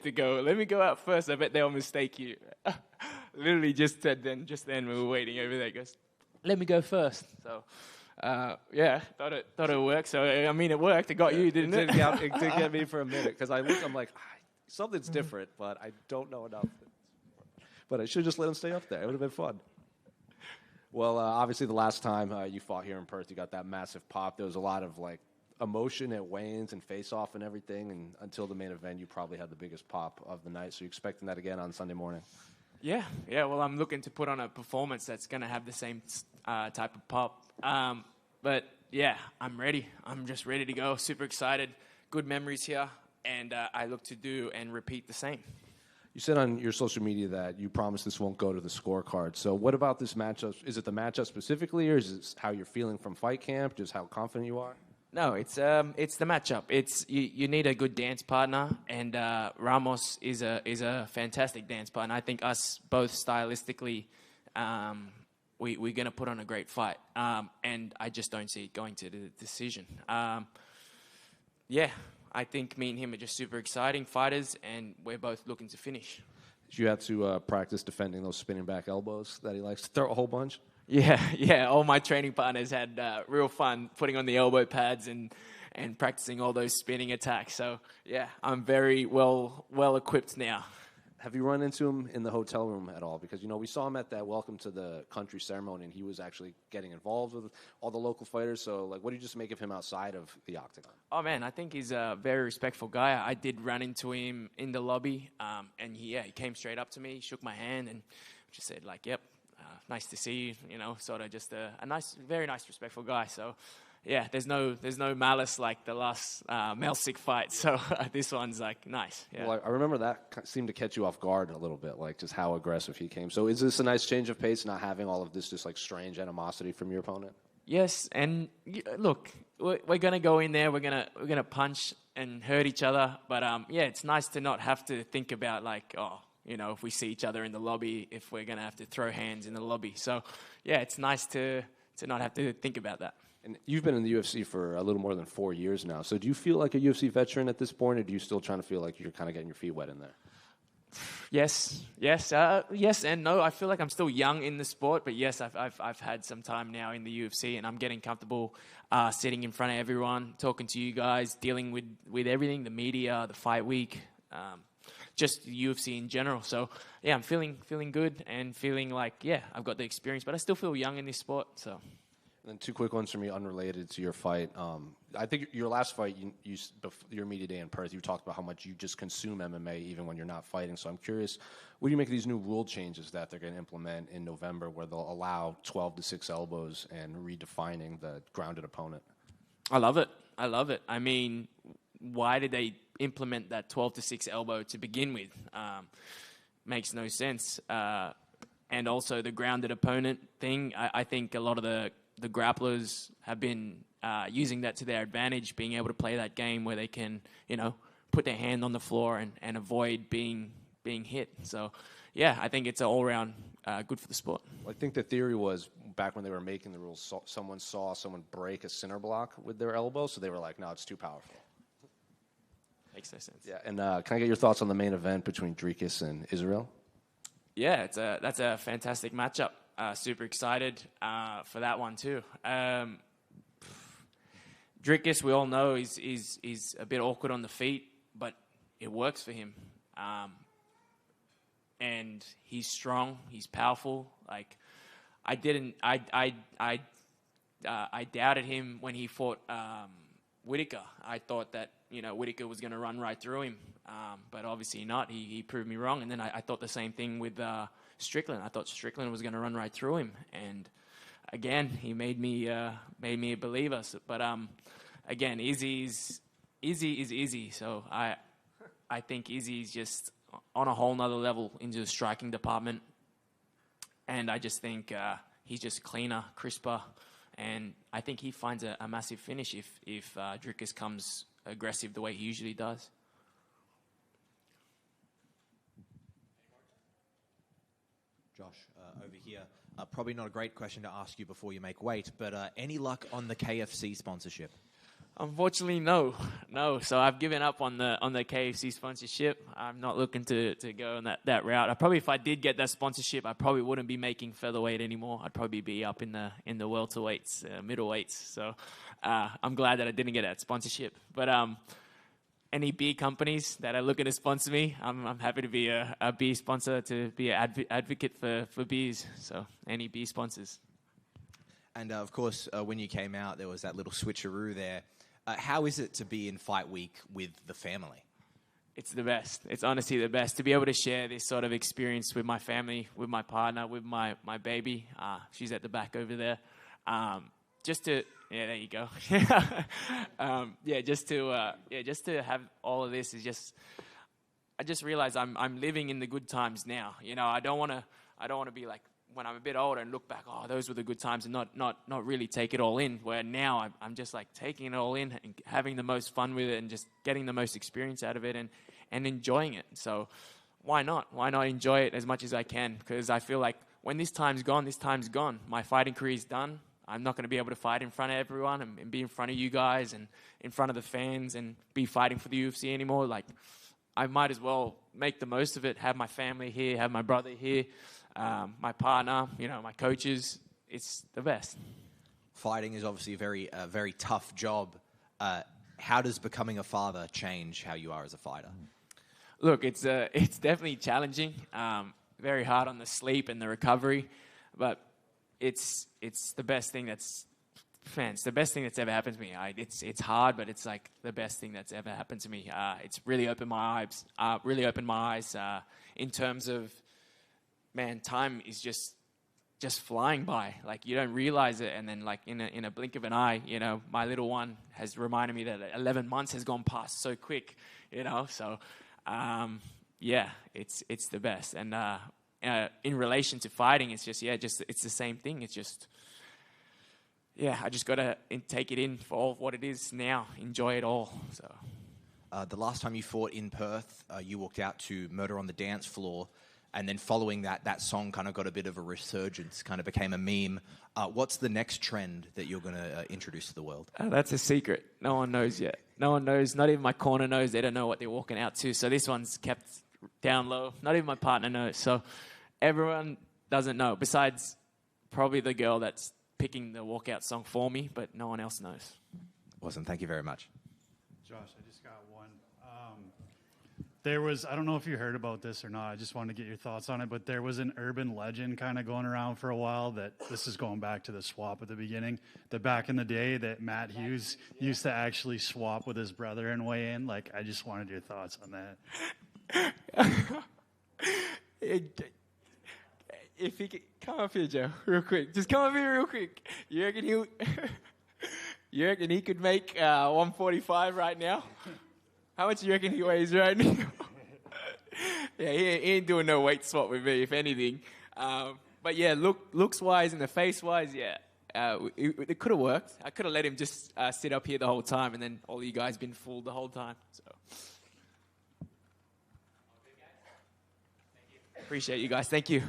to go. Let me go out first. I bet they'll mistake you. Literally just then we were waiting over there. He goes, let me go first. So, thought it would work. So, I mean, it worked. It got you, didn't it? It did get me for a minute because I'm like, something's different, but I don't know enough. But I should have just let him stay up there. It would have been fun. Well, obviously, the last time you fought here in Perth, you got that massive pop. There was a lot of emotion at weigh-ins and face-off and everything. And until the main event, you probably had the biggest pop of the night. So you're expecting that again on Sunday morning? Yeah. Well, I'm looking to put on a performance that's going to have the same type of pop. But yeah, I'm ready. I'm just ready to go. Super excited. Good memories here, and I look to do and repeat the same. You said on your social media that you promise this won't go to the scorecard. So what about this matchup? Is it the matchup specifically, or is it how you're feeling from fight camp, just how confident you are? No, it's the matchup. It's you need a good dance partner, and Ramos is a fantastic dance partner. I think us both stylistically, we're gonna put on a great fight, and I just don't see it going to the decision. I think me and him are just super exciting fighters, and we're both looking to finish. Did you have to practice defending those spinning back elbows that he likes to throw a whole bunch? Yeah. All my training partners had real fun putting on the elbow pads and practicing all those spinning attacks. So, yeah, I'm very well equipped now. Have you run into him in the hotel room at all? Because, we saw him at that Welcome to the Country ceremony, and he was actually getting involved with all the local fighters. So, what do you just make of him outside of the octagon? Oh, man, I think he's a very respectful guy. I did run into him in the lobby, and he came straight up to me, shook my hand, and just said, yep. Nice to see you, sort of just a nice, very nice, respectful guy. So, yeah, there's no malice like the last Melsik fight. So this one's nice. Yeah. Well, I remember that seemed to catch you off guard a little bit, just how aggressive he came. So is this a nice change of pace, not having all of this just strange animosity from your opponent? Yes, and look, we're gonna go in there. We're gonna punch and hurt each other. But it's nice to not have to think about if we see each other in the lobby, if we're going to have to throw hands in the lobby. So, yeah, it's nice to not have to think about that. And you've been in the UFC for a little more than 4 years now. So do you feel like a UFC veteran at this point, or do you still trying to feel like you're kind of getting your feet wet in there? Yes and no. I feel like I'm still young in the sport, but yes, I've had some time now in the UFC, and I'm getting comfortable sitting in front of everyone, talking to you guys, dealing with everything, the media, the fight week, just the UFC in general. So, yeah, I'm feeling good and feeling I've got the experience, but I still feel young in this sport. So, and then 2 quick ones for me, unrelated to your fight. I think your last fight, your media day in Perth, you talked about how much you just consume MMA even when you're not fighting. So I'm curious, what do you make of these new rule changes that they're going to implement in November where they'll allow 12 to 6 elbows and redefining the grounded opponent? I love it. I mean, why did they implement that 12 to 6 elbow to begin with? Makes no sense. And also the grounded opponent thing, I think a lot of the grapplers have been using that to their advantage, being able to play that game where they can, put their hand on the floor and avoid being hit. So, yeah, I think it's all around good for the sport. Well, I think the theory was back when they were making the rules, someone saw someone break a center block with their elbow, so they were like, no, it's too powerful. Makes no sense. Yeah, and can I get your thoughts on the main event between Dricus and Israel? Yeah, that's a fantastic matchup. Super excited for that one too. Dricus, we all know, is a bit awkward on the feet, but it works for him. And he's strong. He's powerful. I doubted him when he fought Whittaker. I thought that Whittaker was going to run right through him, but obviously not. He proved me wrong. And then I thought the same thing with Strickland. I thought Strickland was going to run right through him, and again he made me a believer. But again, Izzy is Izzy. So I think Izzy is just on a whole nother level into the striking department, and I just think he's just cleaner, crisper. And I think he finds a massive finish if Dricus comes aggressive the way he usually does. Josh, over here. Probably not a great question to ask you before you make weight, but any luck on the KFC sponsorship? Unfortunately, no. So I've given up on the KFC sponsorship. I'm not looking to go on that route. If I did get that sponsorship, I probably wouldn't be making featherweight anymore. I'd probably be up in the welterweights, middleweights. So I'm glad that I didn't get that sponsorship. But any beer companies that are looking to sponsor me, I'm happy to be a beer sponsor, to be an advocate for beers. So any beer sponsors. And of course, when you came out, there was that little switcheroo there. How is it to be in Fight Week with the family? It's the best. It's honestly the best to be able to share this sort of experience with my family, with my partner, with my baby. She's at the back over there. There you go. Just to have all of this is just. I just realize I'm living in the good times now. You know, I don't want to be like, when I'm a bit older and look back, oh, those were the good times, and not really take it all in. Where now I'm just like taking it all in and having the most fun with it and just getting the most experience out of it and enjoying it. So why not? Why not enjoy it as much as I can? Because I feel like when this time's gone, this time's gone. My fighting career is done. I'm not going to be able to fight in front of everyone and be in front of you guys and in front of the fans and be fighting for the UFC anymore. Like, I might as well make the most of it, have my family here, have my brother here, my partner, my coaches. It's the best. Fighting is obviously a very tough job. How does becoming a father change how you are as a fighter? Look, it's definitely challenging, very hard on the sleep and the recovery, but it's the best thing that's the best thing that's ever happened to me. It's hard, but it's like the best thing that's ever happened to me. It's really opened my eyes. In terms of, man, time is just flying by. Like, you don't realize it, and then like in a blink of an eye, my little one has reminded me that 11 months has gone past so quick. So it's the best. And in relation to fighting, it's it's the same thing. It's just. Yeah, I just got to take it in for all what it is now. Enjoy it all. So, the last time you fought in Perth, you walked out to Murder on the Dance Floor, and then following that song kind of got a bit of a resurgence, kind of became a meme. What's the next trend that you're going to introduce to the world? That's a secret. No one knows yet. No one knows. Not even my corner knows. They don't know what they're walking out to. So this one's kept down low. Not even my partner knows. So everyone doesn't know, besides probably the girl that's picking the walkout song for me, but no one else knows. Awesome. Thank you very much. Josh, I just got one. I don't know if you heard about this or not, I just wanted to get your thoughts on it, but there was an urban legend kind of going around for a while that, this is going back to the swap at the beginning, that back in the day that Matt Hughes used to actually swap with his brother and weigh in. Like, I just wanted your thoughts on that. If he could come up here, Joe, real quick. Just come up here real quick. You reckon he could make 145 right now? How much do you reckon he weighs right now? Yeah, he ain't doing no weight swap with me, if anything. But yeah, looks-wise and the face-wise, yeah. It could have worked. I could have let him just sit up here the whole time, and then all you guys been fooled the whole time. So, appreciate you guys. Thank you.